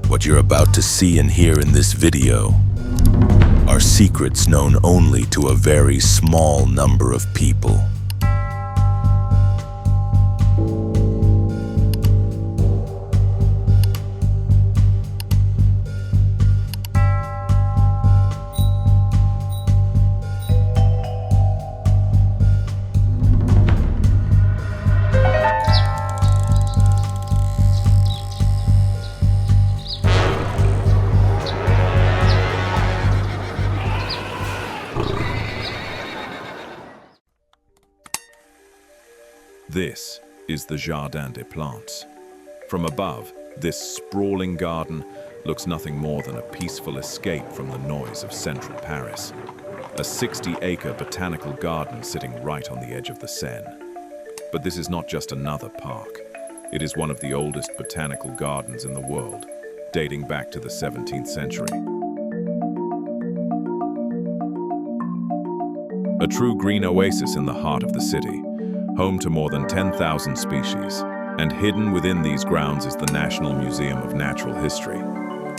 What you're about to see and hear in this video are secrets known only to a very small number of people. This is the Jardin des Plantes. From above, this sprawling garden looks nothing more than a peaceful escape from the noise of central Paris. A 60-acre botanical garden sitting right on the edge of the Seine. But this is not just another park. It is one of the oldest botanical gardens in the world, dating back to the 17th century. A true green oasis in the heart of the city, home to more than 10,000 species, and hidden within these grounds is the National Museum of Natural History,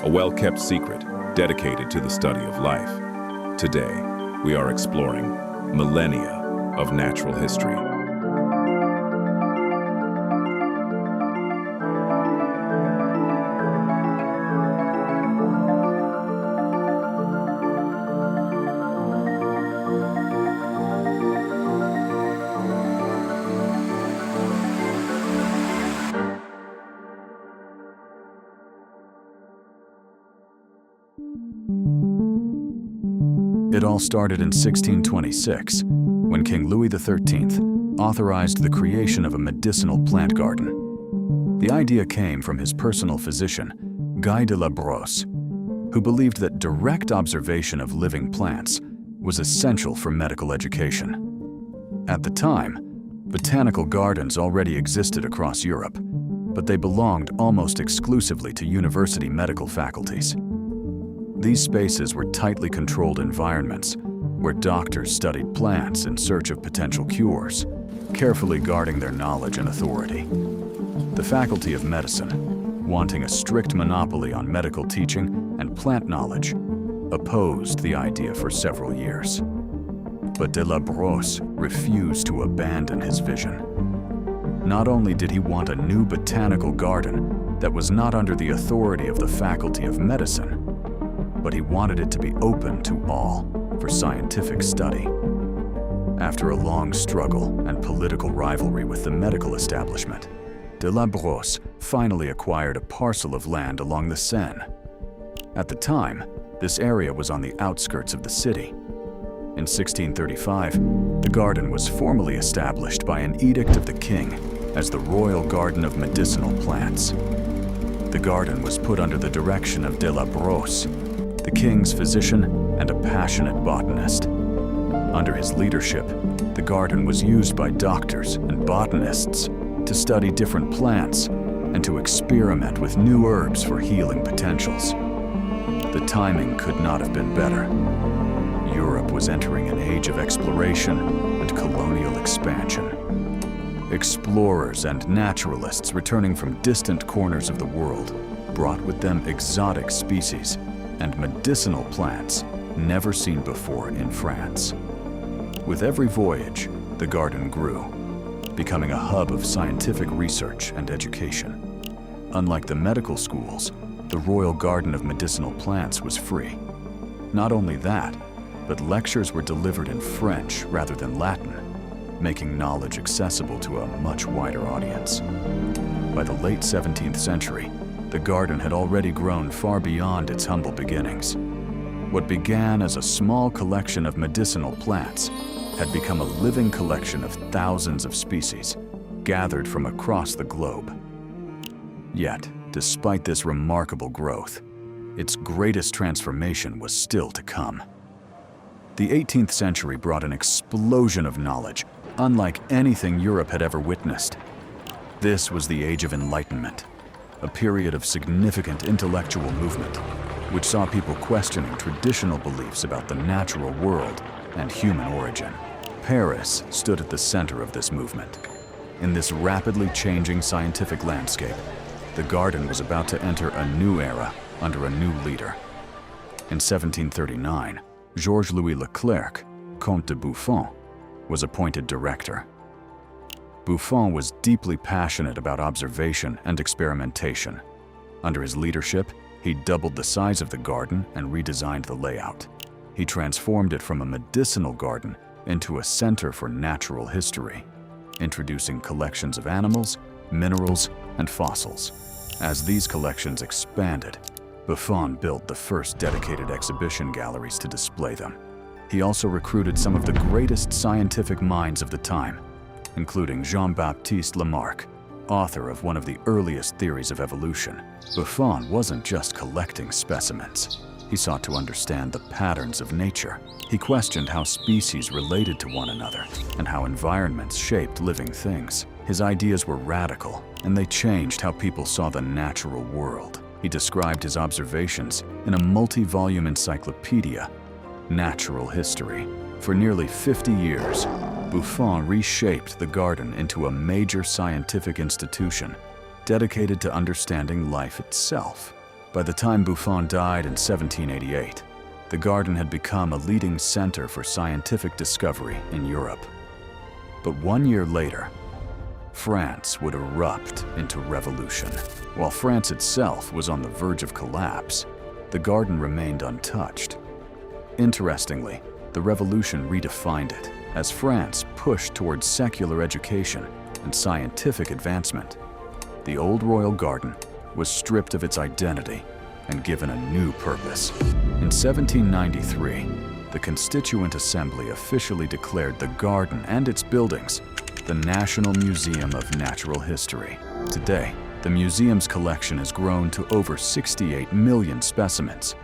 a well-kept secret dedicated to the study of life. Today, we are exploring millennia of natural history. It all started in 1626, when King Louis XIII authorized the creation of a medicinal plant garden. The idea came from his personal physician, Guy de la Brosse, who believed that direct observation of living plants was essential for medical education. At the time, botanical gardens already existed across Europe, but they belonged almost exclusively to university medical faculties. These spaces were tightly controlled environments where doctors studied plants in search of potential cures, carefully guarding their knowledge and authority. The Faculty of Medicine, wanting a strict monopoly on medical teaching and plant knowledge, opposed the idea for several years. But de la Brosse refused to abandon his vision. Not only did he want a new botanical garden that was not under the authority of the Faculty of Medicine, but he wanted it to be open to all for scientific study. After a long struggle and political rivalry with the medical establishment, de la Brosse finally acquired a parcel of land along the Seine. At the time, this area was on the outskirts of the city. In 1635, the garden was formally established by an edict of the king as the Royal Garden of Medicinal Plants. The garden was put under the direction of de la Brosse, the king's physician and a passionate botanist. Under his leadership, the garden was used by doctors and botanists to study different plants and to experiment with new herbs for healing potentials. The timing could not have been better. Europe was entering an age of exploration and colonial expansion. Explorers and naturalists returning from distant corners of the world brought with them exotic species and medicinal plants never seen before in France. With every voyage, the garden grew, becoming a hub of scientific research and education. Unlike the medical schools, the Royal Garden of Medicinal Plants was free. Not only that, but lectures were delivered in French rather than Latin, making knowledge accessible to a much wider audience. By the late 17th century, the garden had already grown far beyond its humble beginnings. What began as a small collection of medicinal plants had become a living collection of thousands of species gathered from across the globe. Yet, despite this remarkable growth, its greatest transformation was still to come. The 18th century brought an explosion of knowledge unlike anything Europe had ever witnessed. This was the Age of Enlightenment, a period of significant intellectual movement, which saw people questioning traditional beliefs about the natural world and human origin. Paris stood at the center of this movement. In this rapidly changing scientific landscape, The garden was about to enter a new era under a new leader. In 1739, Georges-Louis Leclerc, Comte de Buffon, was appointed director. Buffon was deeply passionate about observation and experimentation. Under his leadership, he doubled the size of the garden and redesigned the layout. He transformed it from a medicinal garden into a center for natural history, introducing collections of animals, minerals, and fossils. As these collections expanded, Buffon built the first dedicated exhibition galleries to display them. He also recruited some of the greatest scientific minds of the time, including Jean-Baptiste Lamarck, author of one of the earliest theories of evolution. Buffon wasn't just collecting specimens. He sought to understand the patterns of nature. He questioned how species related to one another and how environments shaped living things. His ideas were radical, and they changed how people saw the natural world. He described his observations in a multi-volume encyclopedia, Natural History. For nearly 50 years, Buffon reshaped the garden into a major scientific institution dedicated to understanding life itself. By the time Buffon died in 1788, the garden had become a leading center for scientific discovery in Europe. But 1 year later, France would erupt into revolution. While France itself was on the verge of collapse, the garden remained untouched. Interestingly, the revolution redefined it. As France pushed towards secular education and scientific advancement, the old royal garden was stripped of its identity and given a new purpose. In 1793, the Constituent Assembly officially declared the garden and its buildings the National Museum of Natural History. Today, the museum's collection has grown to over 68 million specimens,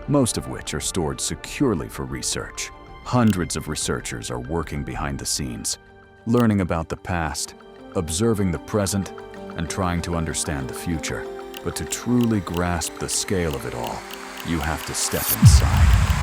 most of which are stored securely for research. Hundreds of researchers are working behind the scenes, learning about the past, observing the present, and trying to understand the future. But to truly grasp the scale of it all, you have to step inside.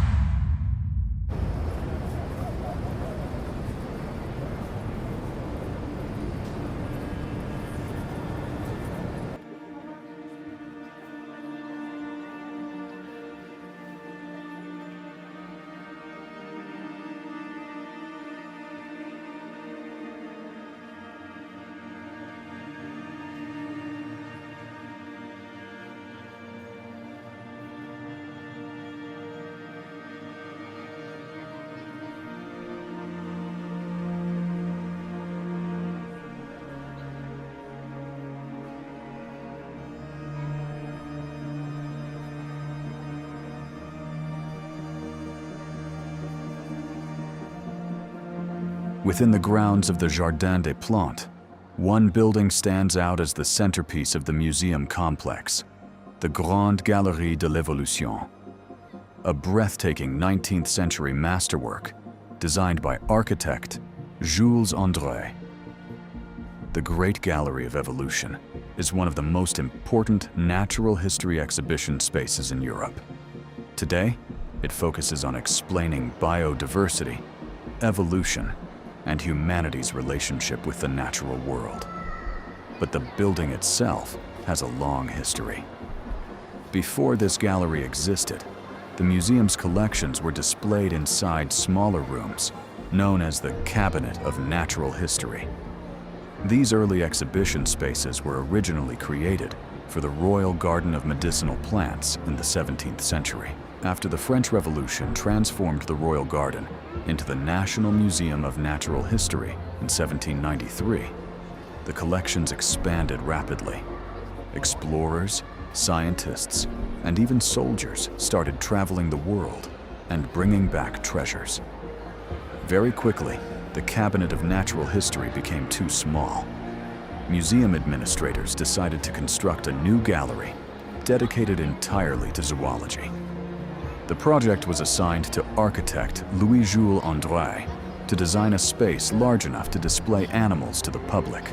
Within the grounds of the Jardin des Plantes, one building stands out as the centerpiece of the museum complex, the Grande Galerie de l'Évolution, a breathtaking 19th century masterwork designed by architect Jules André. The Great Gallery of Evolution is one of the most important natural history exhibition spaces in Europe. Today, it focuses on explaining biodiversity, evolution, and humanity's relationship with the natural world. But the building itself has a long history. Before this gallery existed, the museum's collections were displayed inside smaller rooms, known as the Cabinet of Natural History. These early exhibition spaces were originally created for the Royal Garden of Medicinal Plants in the 17th century. After the French Revolution transformed the Royal Garden into the National Museum of Natural History in 1793, the collections expanded rapidly. Explorers, scientists, and even soldiers started traveling the world and bringing back treasures. Very quickly, the Cabinet of Natural History became too small. Museum administrators decided to construct a new gallery dedicated entirely to zoology. The project was assigned to architect Louis-Jules André to design a space large enough to display animals to the public,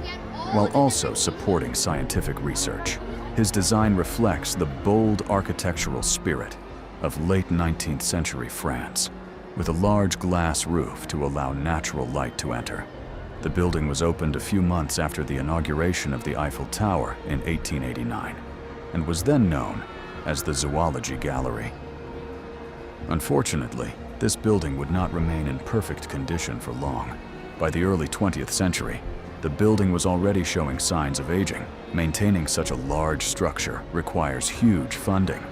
while also supporting scientific research. His design reflects the bold architectural spirit of late 19th century France, with a large glass roof to allow natural light to enter. The building was opened a few months after the inauguration of the Eiffel Tower in 1889 and was then known as the Zoology Gallery. Unfortunately, this building would not remain in perfect condition for long. By the early 20th century, the building was already showing signs of aging. Maintaining such a large structure requires huge funding.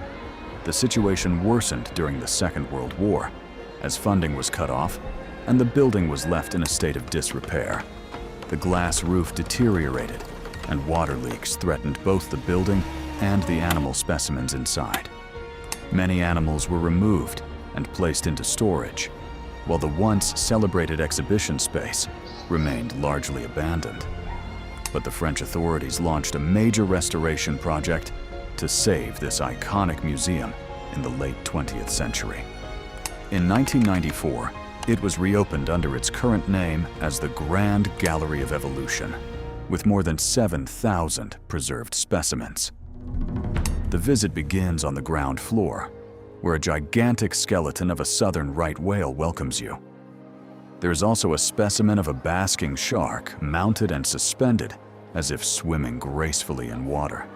The situation worsened during the Second World War, as funding was cut off and the building was left in a state of disrepair. The glass roof deteriorated, and water leaks threatened both the building and the animal specimens inside. Many animals were removed and placed into storage, while the once celebrated exhibition space remained largely abandoned. But the French authorities launched a major restoration project to save this iconic museum in the late 20th century. In 1994, it was reopened under its current name as the Grand Gallery of Evolution, with more than 7,000 preserved specimens. The visit begins on the ground floor, where a gigantic skeleton of a southern right whale welcomes you. There is also a specimen of a basking shark mounted and suspended as if swimming gracefully in water.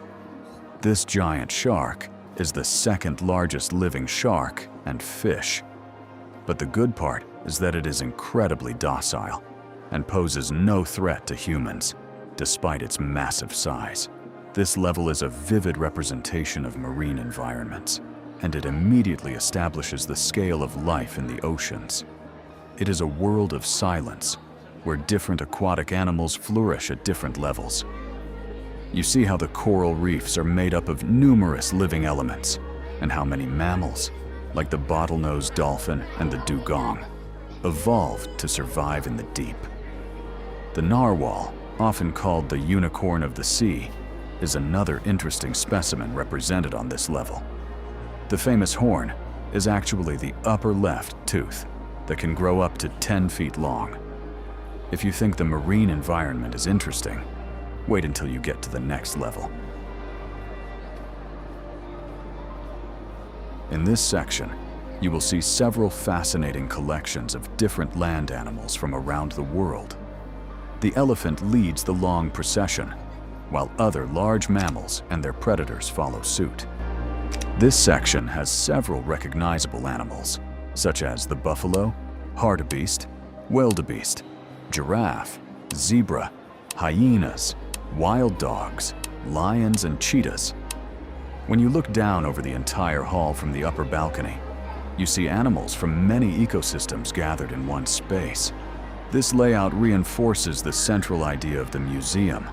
This giant shark is the second largest living shark and fish. But the good part is that it is incredibly docile and poses no threat to humans, despite its massive size. This level is a vivid representation of marine environments, and it immediately establishes the scale of life in the oceans. It is a world of silence, where different aquatic animals flourish at different levels. You see how the coral reefs are made up of numerous living elements, and how many mammals, like the bottlenose dolphin and the dugong, evolved to survive in the deep. The narwhal, often called the unicorn of the sea, is another interesting specimen represented on this level. The famous horn is actually the upper left tooth that can grow up to 10 feet long. If you think the marine environment is interesting, wait until you get to the next level. In this section, you will see several fascinating collections of different land animals from around the world. The elephant leads the long procession, while other large mammals and their predators follow suit. This section has several recognizable animals, such as the buffalo, hartebeest, wildebeest, giraffe, zebra, hyenas, wild dogs, lions, and cheetahs. When you look down over the entire hall from the upper balcony, you see animals from many ecosystems gathered in one space. This layout reinforces the central idea of the museum,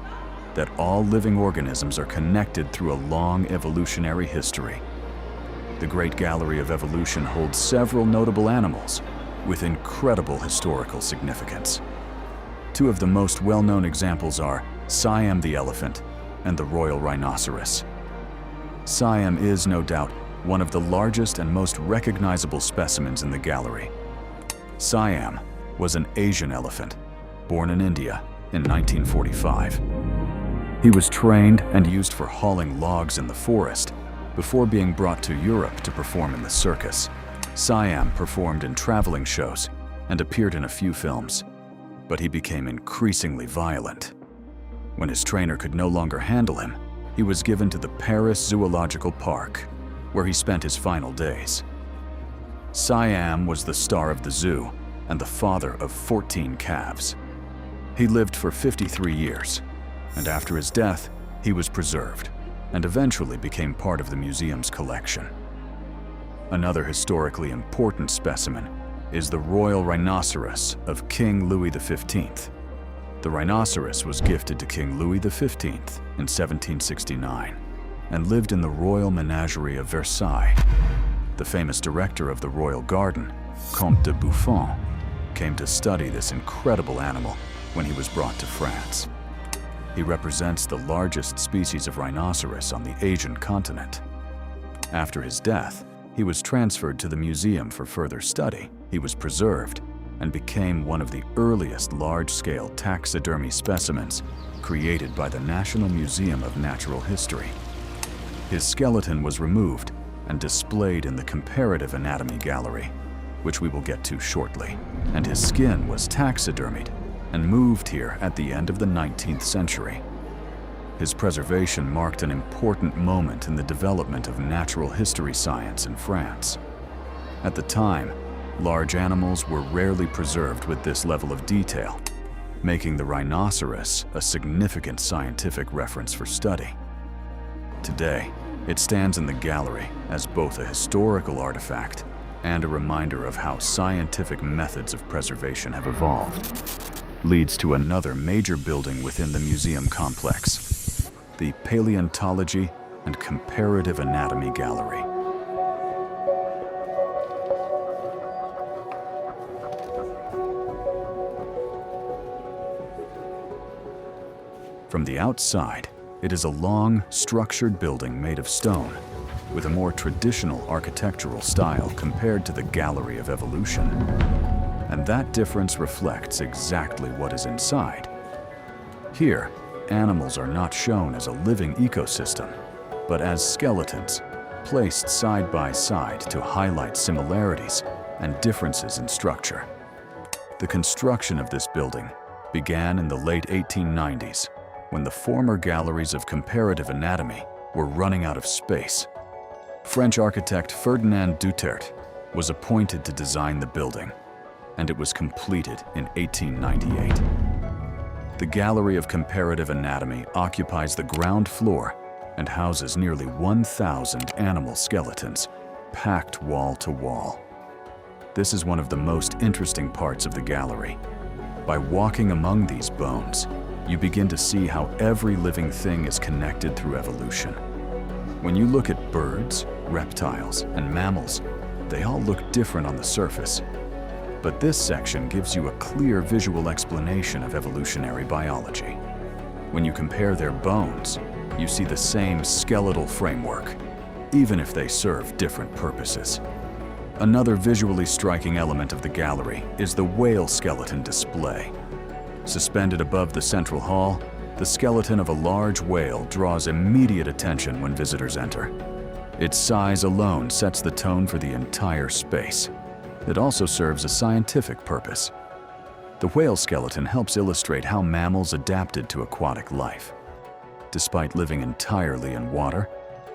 that all living organisms are connected through a long evolutionary history. The Great Gallery of Evolution holds several notable animals with incredible historical significance. Two of the most well-known examples are Siam the elephant and the royal rhinoceros. Siam is, no doubt, one of the largest and most recognizable specimens in the gallery. Siam was an Asian elephant, born in India in 1945. He was trained and used for hauling logs in the forest before being brought to Europe to perform in the circus. Siam performed in traveling shows and appeared in a few films, but he became increasingly violent. When his trainer could no longer handle him, he was given to the Paris Zoological Park, where he spent his final days. Siam was the star of the zoo and the father of 14 calves. He lived for 53 years, and after his death, he was preserved and eventually became part of the museum's collection. Another historically important specimen is the royal rhinoceros of King Louis XV. The rhinoceros was gifted to King Louis XV in 1769 and lived in the royal menagerie of Versailles. The famous director of the royal garden, Comte de Buffon, came to study this incredible animal when he was brought to France. He represents the largest species of rhinoceros on the Asian continent. After his death, he was transferred to the museum for further study. He was preserved and became one of the earliest large-scale taxidermy specimens created by the National Museum of Natural History. His skeleton was removed and displayed in the Comparative Anatomy Gallery, which we will get to shortly, and his skin was taxidermied and moved here at the end of the 19th century. His preservation marked an important moment in the development of natural history science in France. At the time, large animals were rarely preserved with this level of detail, making the rhinoceros a significant scientific reference for study. Today, it stands in the gallery as both a historical artifact and a reminder of how scientific methods of preservation have evolved. Leads to another major building within the museum complex, the Paleontology and Comparative Anatomy Gallery. From the outside, it is a long, structured building made of stone, with a more traditional architectural style compared to the Gallery of Evolution. And that difference reflects exactly what is inside. Here, animals are not shown as a living ecosystem, but as skeletons, placed side by side to highlight similarities and differences in structure. The construction of this building began in the late 1890s, when the former galleries of comparative anatomy were running out of space. French architect Ferdinand Duterte was appointed to design the building, and it was completed in 1898. The Gallery of Comparative Anatomy occupies the ground floor and houses nearly 1,000 animal skeletons, packed wall to wall. This is one of the most interesting parts of the gallery. By walking among these bones, you begin to see how every living thing is connected through evolution. When you look at birds, reptiles, and mammals, they all look different on the surface. But this section gives you a clear visual explanation of evolutionary biology. When you compare their bones, you see the same skeletal framework, even if they serve different purposes. Another visually striking element of the gallery is the whale skeleton display. Suspended above the central hall, the skeleton of a large whale draws immediate attention when visitors enter. Its size alone sets the tone for the entire space. It also serves a scientific purpose. The whale skeleton helps illustrate how mammals adapted to aquatic life. Despite living entirely in water,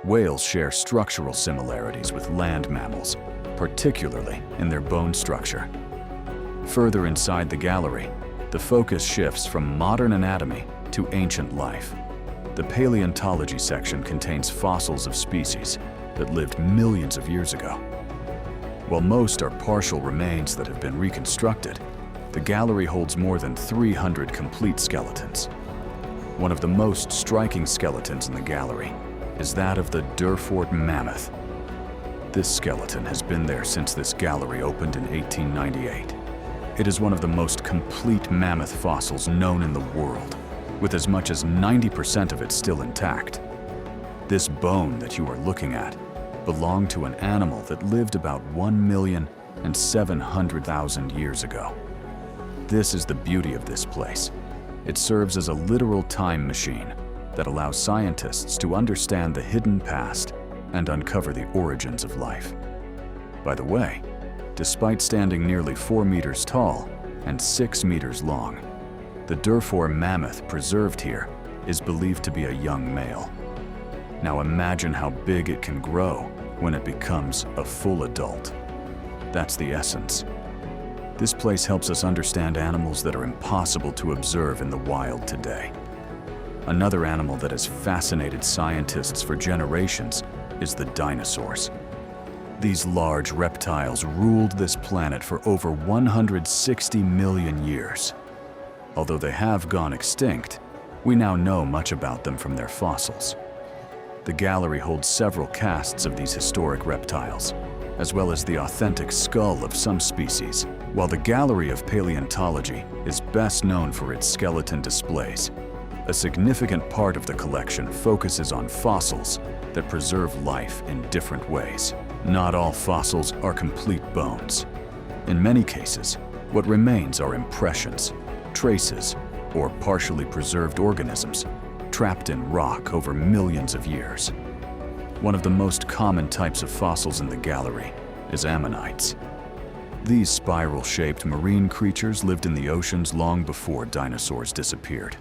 whales share structural similarities with land mammals, particularly in their bone structure. Further inside the gallery, the focus shifts from modern anatomy to ancient life. The paleontology section contains fossils of species that lived millions of years ago. While most are partial remains that have been reconstructed, the gallery holds more than 300 complete skeletons. One of the most striking skeletons in the gallery is that of the Durfort mammoth. This skeleton has been there since this gallery opened in 1898. It is one of the most complete mammoth fossils known in the world, with as much as 90% of it still intact. This bone that you are looking at belonged to an animal that lived about 1,700,000 years ago. This is the beauty of this place. It serves as a literal time machine that allows scientists to understand the hidden past and uncover the origins of life. By the way, despite standing nearly 4 meters tall and 6 meters long, the Durfort mammoth preserved here is believed to be a young male. Now imagine how big it can grow when it becomes a full adult. That's the essence. This place helps us understand animals that are impossible to observe in the wild today. Another animal that has fascinated scientists for generations is the dinosaurs. These large reptiles ruled this planet for over 160 million years. Although they have gone extinct, we now know much about them from their fossils. The gallery holds several casts of these historic reptiles, as well as the authentic skull of some species. While the Gallery of Paleontology is best known for its skeleton displays, a significant part of the collection focuses on fossils that preserve life in different ways. Not all fossils are complete bones. In many cases, what remains are impressions, traces, or partially preserved organisms trapped in rock over millions of years. One of the most common types of fossils in the gallery is ammonites. These spiral-shaped marine creatures lived in the oceans long before dinosaurs disappeared.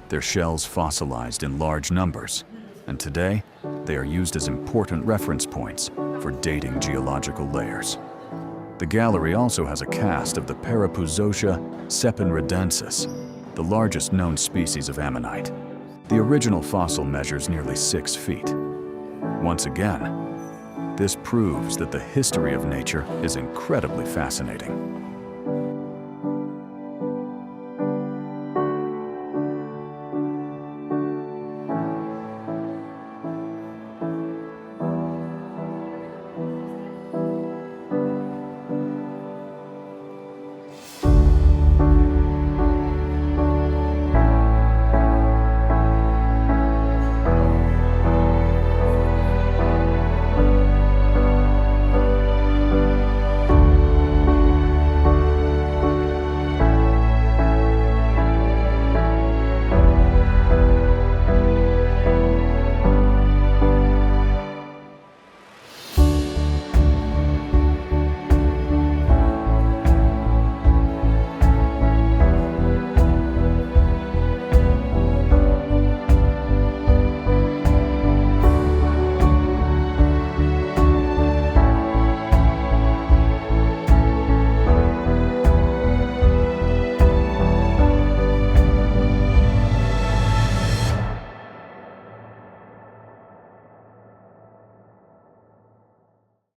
Their shells fossilized in large numbers, and today they are used as important reference points for dating geological layers. The gallery also has a cast of the Parapuzotia sepinridensis, the largest known species of ammonite. The original fossil measures nearly 6 feet. Once again, this proves that the history of nature is incredibly fascinating.